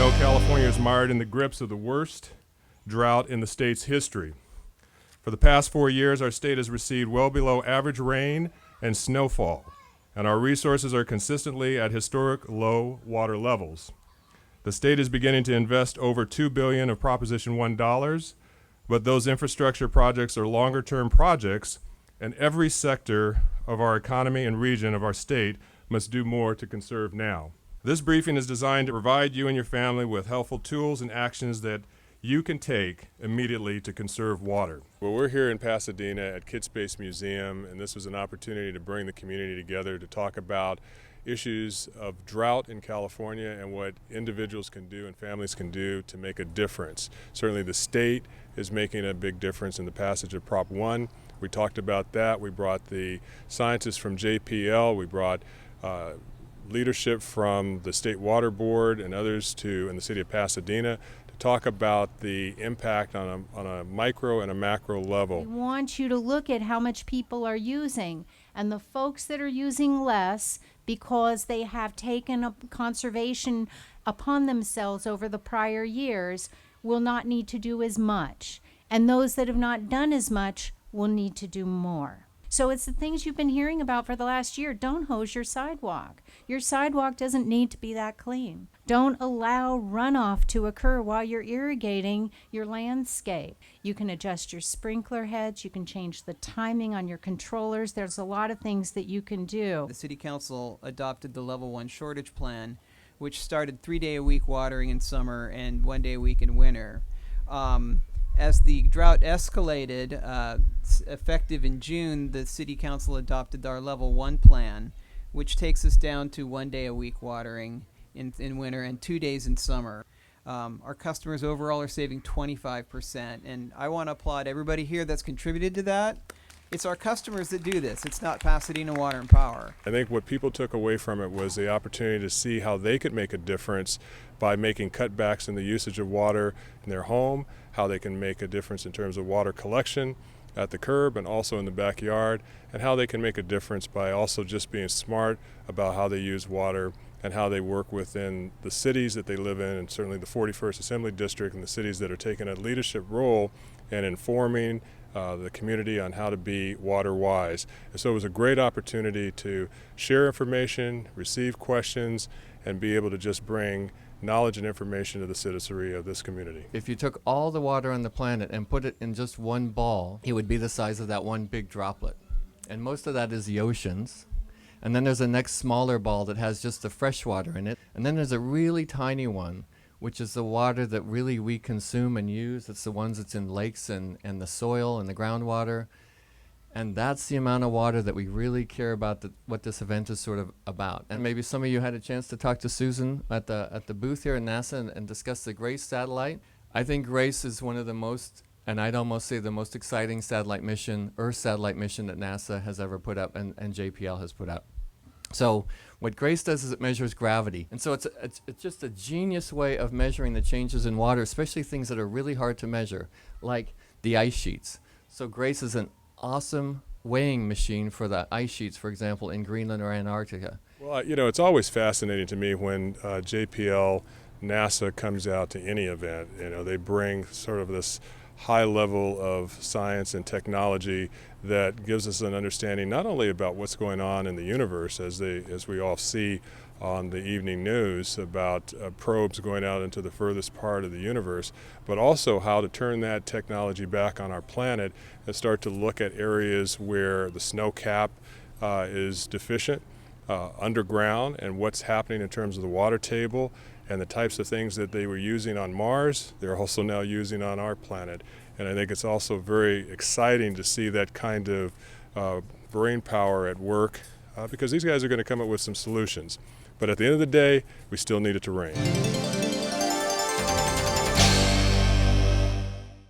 know, California is mired in the grips of the worst drought in the state's history. For the past 4 years, our state has received well below average rain and snowfall, and our resources are consistently at historic low water levels. The state is beginning to invest over $2 billion of Proposition 1 dollars, but those infrastructure projects are longer-term projects, and every sector of our economy and region of our state must do more to conserve now. This briefing is designed to provide you and your family with helpful tools and actions that you can take immediately to conserve water. Well, we're here in Pasadena at Kidspace Museum, and this was an opportunity to bring the community together to talk about issues of drought in California and what individuals can do and families can do to make a difference. Certainly the state is making a big difference in the passage of Prop 1. We talked about that. We brought the scientists from JPL. We brought leadership from the State Water Board and others in the city of Pasadena to talk about the impact on a micro and a macro level. We want you to look at how much people are using, and the folks that are using less because they have taken up conservation upon themselves over the prior years will not need to do as much, and those that have not done as much will need to do more. So it's the things you've been hearing about for the last year. Don't hose your sidewalk. Your sidewalk doesn't need to be that clean. Don't allow runoff to occur while you're irrigating your landscape. You can adjust your sprinkler heads. You can change the timing on your controllers. There's a lot of things that you can do. The City Council adopted the Level 1 shortage plan, which started 3-day-a-week watering in summer and 1-day-a-week in winter. As the drought escalated, effective in June, the City Council adopted our Level 1 plan, which takes us down to 1 day a week watering in winter and 2 days in summer. Our customers overall are saving 25%, and I want to applaud everybody here that's contributed to that. It's our customers that do this. It's not Pasadena Water and Power. I think what people took away from it was the opportunity to see how they could make a difference by making cutbacks in the usage of water in their home, how they can make a difference in terms of water collection at the curb and also in the backyard, and how they can make a difference by also just being smart about how they use water and how they work within the cities that they live in, and certainly the 41st Assembly District and the cities that are taking a leadership role in informing the community on how to be water wise. And so it was a great opportunity to share information, receive questions, and be able to just bring knowledge and information to the citizenry of this community. If you took all the water on the planet and put it in just one ball, it would be the size of that one big droplet. And most of that is the oceans. And then there's a next smaller ball that has just the fresh water in it. And then there's a really tiny one, which is the water that really we consume and use. It's the ones that's in lakes and the soil and the groundwater. And that's the amount of water that we really care about, what this event is sort of about. And maybe some of you had a chance to talk to Susan at the booth here at NASA and discuss the GRACE satellite. I think GRACE is one of the most, and I'd almost say the most exciting satellite mission, Earth satellite mission that NASA has ever put up and JPL has put up. So what GRACE does is it measures gravity. And so it's just a genius way of measuring the changes in water, especially things that are really hard to measure, like the ice sheets. So GRACE is an awesome weighing machine for the ice sheets, for example, in Greenland or Antarctica. Well, you know, it's always fascinating to me when JPL, NASA comes out to any event. You know, they bring sort of this high level of science and technology that gives us an understanding not only about what's going on in the universe, as we all see on the evening news about probes going out into the furthest part of the universe, but also how to turn that technology back on our planet and start to look at areas where the snow cap is deficient underground, and what's happening in terms of the water table and the types of things that they were using on Mars, they're also now using on our planet. And I think it's also very exciting to see that kind of brain power at work because these guys are going to come up with some solutions. But at the end of the day, we still need it to rain.